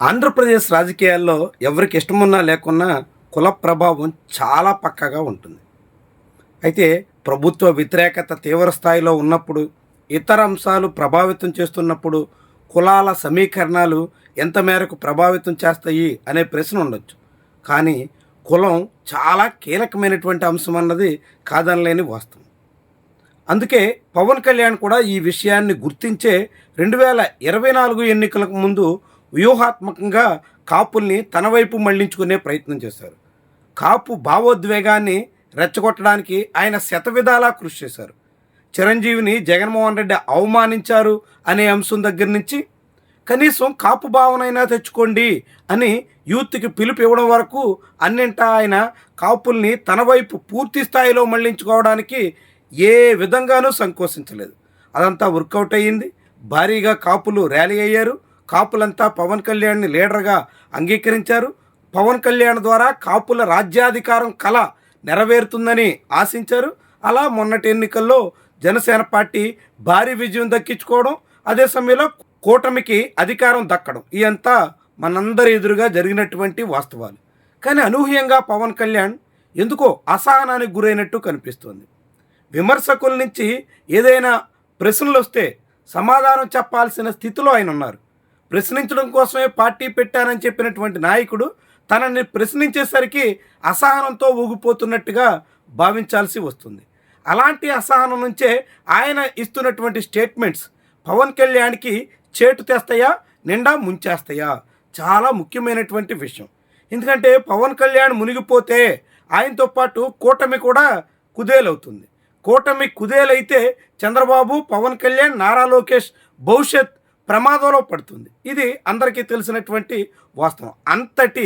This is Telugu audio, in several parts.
ఆంధ్రప్రదేశ్ రాజకీయాల్లో ఎవరికి ఇష్టమున్నా లేకున్నా కుల ప్రభావం చాలా పక్కాగా ఉంటుంది. అయితే ప్రభుత్వ వ్యతిరేకత తీవ్ర స్థాయిలో ఉన్నప్పుడు, ఇతర అంశాలు ప్రభావితం చేస్తున్నప్పుడు కులాల సమీకరణాలు ఎంత మేరకు ప్రభావితం చేస్తాయి అనే ప్రశ్న ఉండొచ్చు. కానీ కులం చాలా కీలకమైనటువంటి అంశం అన్నది కాదనలేని వాస్తవం. అందుకే పవన్ కళ్యాణ్ కూడా ఈ విషయాన్ని గుర్తించే 2024 ఎన్నికలకు ముందు వ్యూహాత్మకంగా కాపుల్ని తన వైపు మళ్లించుకునే ప్రయత్నం చేశారు. కాపు భావోద్వేగాన్ని రెచ్చగొట్టడానికి ఆయన శతవిధాలా కృషి చేశారు. చిరంజీవిని జగన్మోహన్ రెడ్డి అవమానించారు అనే అంశం దగ్గర నుంచి కనీసం కాపు భావనైనా తెచ్చుకోండి అని యూత్కి పిలుపు ఇవ్వడం వరకు అన్నింటా ఆయన కాపుల్ని తన వైపు పూర్తి స్థాయిలో మళ్లించుకోవడానికి ఏ విధంగానూ సంకోచించలేదు. అదంతా వర్కౌట్ అయ్యింది. భారీగా కాపులు ర్యాలీ అయ్యారు. కాపులంతా పవన్ కళ్యాణ్ని లీడర్గా అంగీకరించారు. పవన్ కళ్యాణ్ ద్వారా కాపుల రాజ్యాధికారం కళ నెరవేరుతుందని ఆశించారు. అలా మొన్నటి ఎన్నికల్లో జనసేన పార్టీ భారీ విజయం దక్కించుకోవడం, అదే సమయంలో కూటమికి అధికారం దక్కడం ఇదంతా మనందరి ఎదురుగా జరిగినటువంటి వాస్తవాలు. కానీ అనూహ్యంగా పవన్ కళ్యాణ్ ఎందుకో అసహనానికి గురైనట్టు కనిపిస్తోంది. విమర్శకుల నుంచి ఏదైనా ప్రశ్నలు వస్తే సమాధానం చెప్పాల్సిన స్థితిలో ఆయన ఉన్నారు. ప్రశ్నించడం కోసమే పార్టీ పెట్టానని చెప్పినటువంటి నాయకుడు తనని ప్రశ్నించేసరికి అసహనంతో ఊగిపోతున్నట్టుగా భావించాల్సి వస్తుంది. అలాంటి అసహనం నుంచే ఆయన ఇస్తున్నటువంటి స్టేట్మెంట్స్ పవన్ కళ్యాణ్కి చేటు తెస్తాయా, నిండా ముంచేస్తాయా? చాలా ముఖ్యమైనటువంటి విషయం. ఎందుకంటే పవన్ కళ్యాణ్ మునిగిపోతే ఆయనతో పాటు కూటమి కూడా కుదేలవుతుంది. కూటమి కుదేలైతే చంద్రబాబు, పవన్ కళ్యాణ్, నారా లోకేష్ భవిష్యత్ ప్రమాదంలో పడుతుంది. ఇది అందరికీ తెలిసినటువంటి వాస్తవం. అంతటి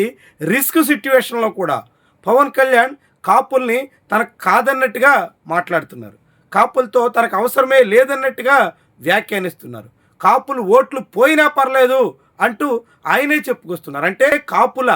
రిస్క్ సిట్యుయేషన్లో కూడా పవన్ కళ్యాణ్ కాపుల్ని తనకు కాదన్నట్టుగా మాట్లాడుతున్నారు. కాపులతో తనకు అవసరమే లేదన్నట్టుగా వ్యాఖ్యానిస్తున్నారు. కాపులు ఓట్లు పోయినా పర్లేదు అంటూ ఆయనే చెప్పుకొస్తున్నారు. అంటే కాపుల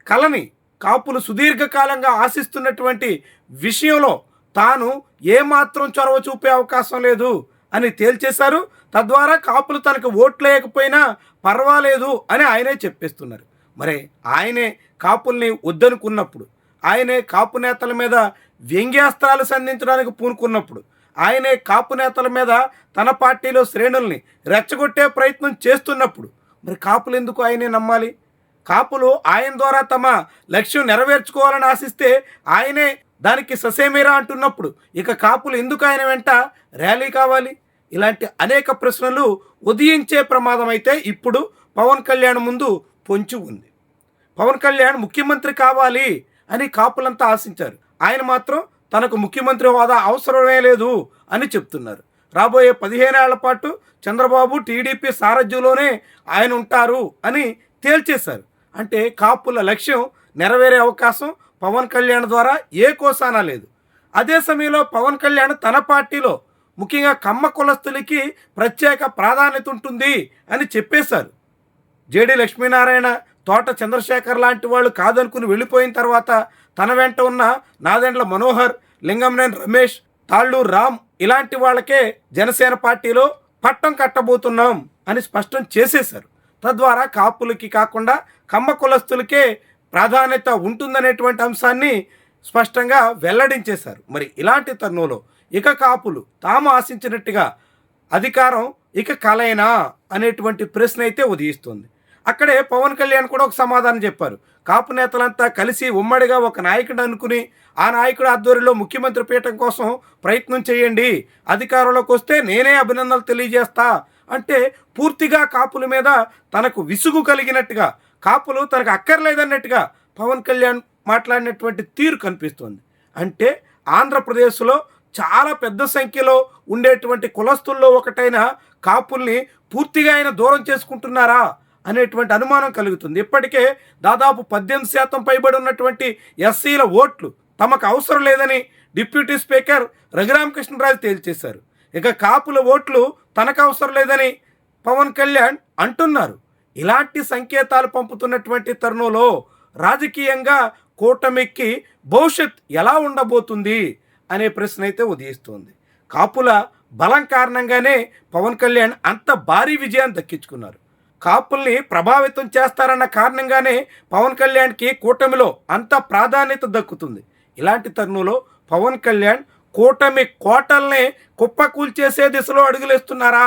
కళని, కాపులు సుదీర్ఘకాలంగా ఆశిస్తున్నటువంటి విషయంలో తాను ఏమాత్రం చొరవ చూపే అవకాశం లేదు అని తేల్చేశారు. తద్వారా కాపులు తనకు ఓట్లు వేయకపోయినా పర్వాలేదు అని ఆయనే చెప్పేస్తున్నారు. మరి ఆయనే కాపుల్ని వద్దనుకున్నప్పుడు, ఆయనే కాపు నేతల మీద వ్యంగ్యాస్త్రాలు సంధించడానికి పూనుకున్నప్పుడు, ఆయనే కాపు నేతల మీద తన పార్టీలో శ్రేణుల్ని రెచ్చగొట్టే ప్రయత్నం చేస్తున్నప్పుడు మరి కాపులు ఎందుకు ఆయనే నమ్మాలి? కాపులు ఆయన ద్వారా తమ లక్ష్యం నెరవేర్చుకోవాలని ఆశిస్తే ఆయనే దానికి ససేమిరా అంటున్నప్పుడు ఇక కాపులు ఎందుకు ఆయన వెంట ర్యాలీ కావాలి? ఇలాంటి అనేక ప్రశ్నలు ఉదయించే ప్రమాదం అయితే ఇప్పుడు పవన్ కళ్యాణ్ ముందు పొంచి ఉంది. పవన్ కళ్యాణ్ ముఖ్యమంత్రి కావాలి అని కాపులంతా ఆశించారు. ఆయన మాత్రం తనకు ముఖ్యమంత్రి హోదా అవసరమే లేదు అని చెప్తున్నారు. రాబోయే 15 ఏళ్ల పాటు చంద్రబాబు, టీడీపీ సారథ్యంలోనే ఆయన ఉంటారు అని తేల్చేశారు. అంటే కాపుల లక్ష్యం నెరవేరే అవకాశం పవన్ కళ్యాణ్ ద్వారా ఏ కోసానా లేదు. అదే సమయంలో పవన్ కళ్యాణ్ తన పార్టీలో ముఖ్యంగా కమ్మ కులస్తులకి ప్రత్యేక ప్రాధాన్యత ఉంటుంది అని చెప్పేశారు. జేడి లక్ష్మీనారాయణ, తోట చంద్రశేఖర్ లాంటి వాళ్ళు కాదనుకుని వెళ్ళిపోయిన తర్వాత తన వెంట ఉన్న నాదెండ్ల మనోహర్, లింగంనేని రమేష్, తాళ్ళూరు రామ్ ఇలాంటి వాళ్ళకే జనసేన పార్టీలో పట్టం కట్టబోతున్నాం అని స్పష్టం చేసేశారు. తద్వారా కాపులకి కాకుండా కమ్మ కులస్తులకే ప్రాధాన్యత ఉంటుందనేటువంటి అంశాన్ని స్పష్టంగా వెల్లడించేశారు. మరి ఇలాంటి తరుణంలో ఇక కాపులు తాము ఆశించినట్టుగా అధికారం ఇక కలైనా అనేటువంటి ప్రశ్న అయితే ఉదయిస్తుంది. అక్కడే పవన్ కళ్యాణ్ కూడా ఒక సమాధానం చెప్పారు. కాపు నేతలంతా కలిసి ఉమ్మడిగా ఒక నాయకుడు అనుకుని ఆ నాయకుడు ఆధ్వర్యంలో ముఖ్యమంత్రి పీఠం కోసం ప్రయత్నం చేయండి, అధికారంలోకి వస్తే నేనే అభినందనలు తెలియజేస్తా అంటే పూర్తిగా కాపుల మీద తనకు విసుగు కలిగినట్టుగా, కాపులు తనకు అక్కర్లేదన్నట్టుగా పవన్ కళ్యాణ్ మాట్లాడినటువంటి తీరు కనిపిస్తోంది. అంటే ఆంధ్రప్రదేశ్లో చాలా పెద్ద సంఖ్యలో ఉండేటువంటి కులస్తుల్లో ఒకటైన కాపుల్ని పూర్తిగా ఆయన దూరం చేసుకుంటున్నారా అనేటువంటి అనుమానం కలుగుతుంది. ఇప్పటికే దాదాపు 18% పైబడి ఉన్నటువంటి ఎస్సీల ఓట్లు తమకు అవసరం లేదని డిప్యూటీ స్పీకర్ రఘురామకృష్ణరాజు తేల్చేశారు. ఇక కాపుల ఓట్లు తనకు అవసరం లేదని పవన్ కళ్యాణ్ అంటున్నారు. ఇలాంటి సంకేతాలు పంపుతున్నటువంటి తరుణంలో రాజకీయంగా కూటమికి భవిష్యత్ ఎలా ఉండబోతుంది అనే ప్రశ్న అయితే ఉదయిస్తోంది. కాపుల బలం కారణంగానే పవన్ కళ్యాణ్ అంత భారీ విజయాన్ని దక్కించుకున్నారు. కాపుల్ని ప్రభావితం చేస్తారన్న కారణంగానే పవన్ కళ్యాణ్కి కూటమిలో అంత ప్రాధాన్యత దక్కుతుంది. ఇలాంటి తరుణంలో పవన్ కళ్యాణ్ కూటమి కోటల్ని కుప్పకూల్చేసే దిశలో అడుగులేస్తున్నారా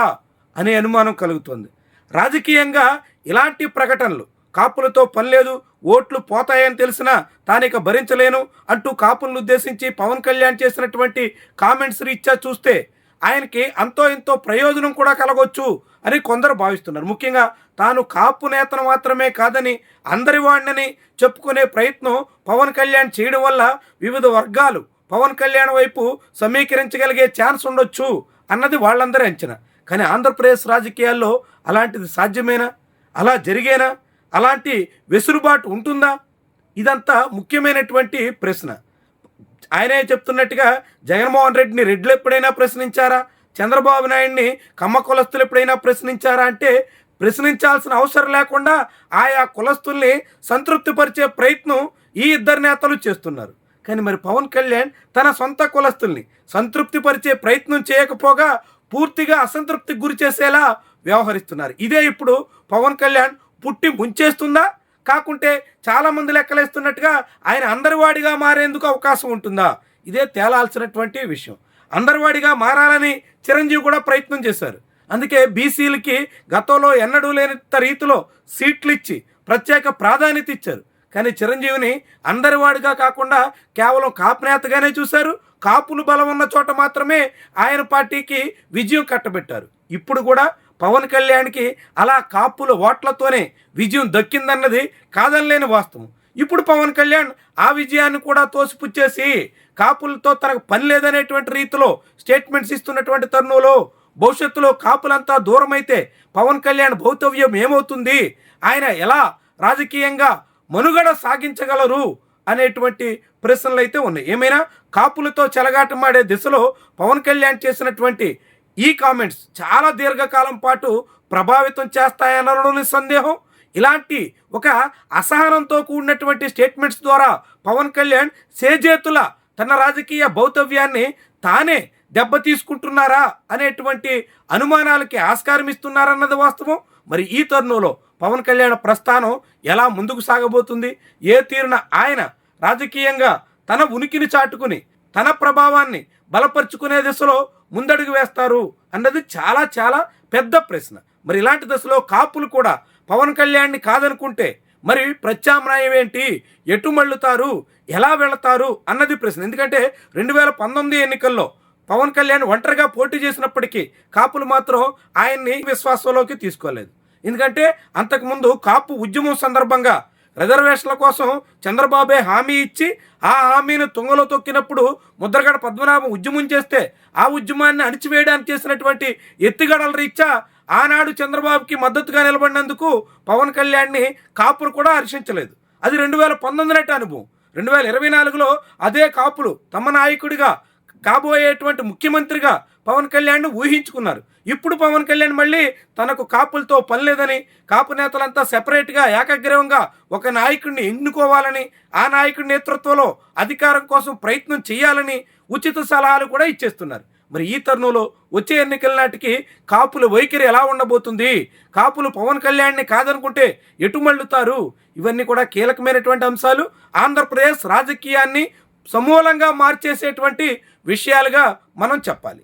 అనే అనుమానం కలుగుతుంది. రాజకీయంగా ఇలాంటి ప్రకటనలు కాపులతో పని లేదు, ఓట్లు పోతాయని తెలిసినా తానిక భరించలేను అంటూ కాపులను ఉద్దేశించి పవన్ కళ్యాణ్ చేసినటువంటి కామెంట్స్ రీత్యా చూస్తే ఆయనకి అంతో ఇంతో ప్రయోజనం కూడా కలగొచ్చు అని కొందరు భావిస్తున్నారు. ముఖ్యంగా తాను కాపు నేతను మాత్రమే కాదని అందరి వాడినని చెప్పుకునే ప్రయత్నం పవన్ కళ్యాణ్ చేయడం వల్ల వివిధ వర్గాలు పవన్ కళ్యాణ్ వైపు సమీకరించగలిగే ఛాన్స్ ఉండొచ్చు అన్నది వాళ్ళందరి అంచనా. కానీ ఆంధ్రప్రదేశ్ రాజకీయాల్లో అలాంటిది సాధ్యమేనా? అలా జరిగేనా? అలాంటి వెసులుబాటు ఉంటుందా? ఇదంతా ముఖ్యమైనటువంటి ప్రశ్న. ఆయనే చెప్తున్నట్టుగా జగన్మోహన్ రెడ్డిని రెడ్లు ఎప్పుడైనా ప్రశ్నించారా? చంద్రబాబు నాయుడిని కమ్మ కులస్తులు ఎప్పుడైనా ప్రశ్నించారా అంటే ప్రశ్నించాల్సిన అవసరం లేకుండా ఆయా కులస్తుల్ని సంతృప్తిపరిచే ప్రయత్నం ఈ ఇద్దరు నేతలు చేస్తున్నారు. కానీ మరి పవన్ కళ్యాణ్ తన సొంత కులస్తుల్ని సంతృప్తిపరిచే ప్రయత్నం చేయకపోగా పూర్తిగా అసంతృప్తికి గురి చేసేలా వ్యవహరిస్తున్నారు. ఇదే ఇప్పుడు పవన్ కళ్యాణ్ పుట్టి ముంచేస్తుందా? కాకుంటే చాలామంది లెక్కలేస్తున్నట్టుగా ఆయన అందరివాడిగా మారేందుకు అవకాశం ఉంటుందా? ఇదే తేలాల్సినటువంటి విషయం. అందరివాడిగా మారాలని చిరంజీవి కూడా ప్రయత్నం చేశారు. అందుకే బీసీలకి గతంలో ఎన్నడూ లేని రీతిలో సీట్లు ఇచ్చి ప్రత్యేక ప్రాధాన్యత ఇచ్చారు. కానీ చిరంజీవిని అందరివాడిగా కాకుండా కేవలం కాపు నేతగానే చూశారు. కాపులు బలం ఉన్న చోట మాత్రమే ఆయన పార్టీకి విజయం కట్టబెట్టారు. ఇప్పుడు కూడా పవన్ కళ్యాణ్కి అలా కాపుల ఓట్లతోనే విజయం దక్కిందన్నది కాదనలేని వాస్తవం. ఇప్పుడు పవన్ కళ్యాణ్ ఆ విజయాన్ని కూడా తోసిపుచ్చేసి కాపులతో తనకు పని లేదనేటువంటి రీతిలో స్టేట్మెంట్స్ ఇస్తున్నటువంటి తరుణంలో భవిష్యత్తులో కాపులంతా దూరమైతే పవన్ కళ్యాణ్ భౌతవ్యం ఏమవుతుంది, ఆయన ఎలా రాజకీయంగా మనుగడ సాగించగలరు అనేటువంటి ప్రశ్నలు అయితే ఉన్నాయి. ఏమైనా కాపులతో చెలగాటమాడే దిశలో పవన్ కళ్యాణ్ చేసినటువంటి ఈ కామెంట్స్ చాలా దీర్ఘకాలం పాటు ప్రభావితం చేస్తాయనడం సందేహం. ఇలాంటి ఒక అసహనంతో కూడినటువంటి స్టేట్మెంట్స్ ద్వారా పవన్ కళ్యాణ్ సేజేతుల తన రాజకీయ భౌతవ్యాన్ని తానే దెబ్బతీసుకుంటున్నారా అనేటువంటి అనుమానాలకి ఆస్కారం ఇస్తున్నారన్నది వాస్తవం. మరి ఈ తరుణంలో పవన్ కళ్యాణ్ ప్రస్థానం ఎలా ముందుకు సాగబోతుంది, ఏ తీరున ఆయన రాజకీయంగా తన ఉనికిని చాటుకుని తన ప్రభావాన్ని బలపరుచుకునే దిశలో ముందడుగు వేస్తారు అన్నది చాలా చాలా పెద్ద ప్రశ్న. మరి ఇలాంటి దశలో కాపులు కూడా పవన్ కళ్యాణ్ని కాదనుకుంటే మరి ప్రత్యామ్నాయం ఏంటి, ఎటు మళ్ళుతారు, ఎలా వెళతారు అన్నది ప్రశ్న. ఎందుకంటే 2019 ఎన్నికల్లో పవన్ కళ్యాణ్ ఒంటరిగా పోటీ చేసినప్పటికీ కాపులు మాత్రం ఆయన్ని విశ్వాసంలోకి తీసుకోలేదు. ఎందుకంటే అంతకుముందు కాపు ఉద్యమం సందర్భంగా రిజర్వేషన్ల కోసం చంద్రబాబే హామీ ఇచ్చి ఆ హామీని తుంగలో తొక్కినప్పుడు ముద్రగడ పద్మనాభం ఉద్యమం చేస్తే ఆ ఉద్యమాన్ని అణిచివేయడానికి చేసినటువంటి ఎత్తుగడల రీత్యా ఆనాడు చంద్రబాబుకి మద్దతుగా నిలబడినందుకు పవన్ కళ్యాణ్ని కాపులు కూడా హర్షించలేదు. అది 2019 అనుభవం. 2024లో అదే కాపులు తమ నాయకుడిగా కాబోయేటువంటి ముఖ్యమంత్రిగా పవన్ కళ్యాణ్ను ఊహించుకున్నారు. ఇప్పుడు పవన్ కళ్యాణ్ మళ్ళీ తనకు కాపులతో పని లేదని, కాపు నేతలంతా సెపరేట్గా ఏకగ్రీవంగా ఒక నాయకుడిని ఎన్నుకోవాలని, ఆ నాయకుడి నేతృత్వంలో అధికారం కోసం ప్రయత్నం చేయాలని ఉచిత సలహాలు కూడా ఇచ్చేస్తున్నారు. మరి ఈ తరుణంలో వచ్చే ఎన్నికల నాటికి కాపుల వైఖరి ఎలా ఉండబోతుంది, కాపులు పవన్ కళ్యాణ్ని కాదనుకుంటే ఎటు మళ్ళుతారు, ఇవన్నీ కూడా కీలకమైనటువంటి అంశాలు. ఆంధ్రప్రదేశ్ రాజకీయాన్ని సమూలంగా మార్చేసేటువంటి విషయాలుగా మనం చెప్పాలి.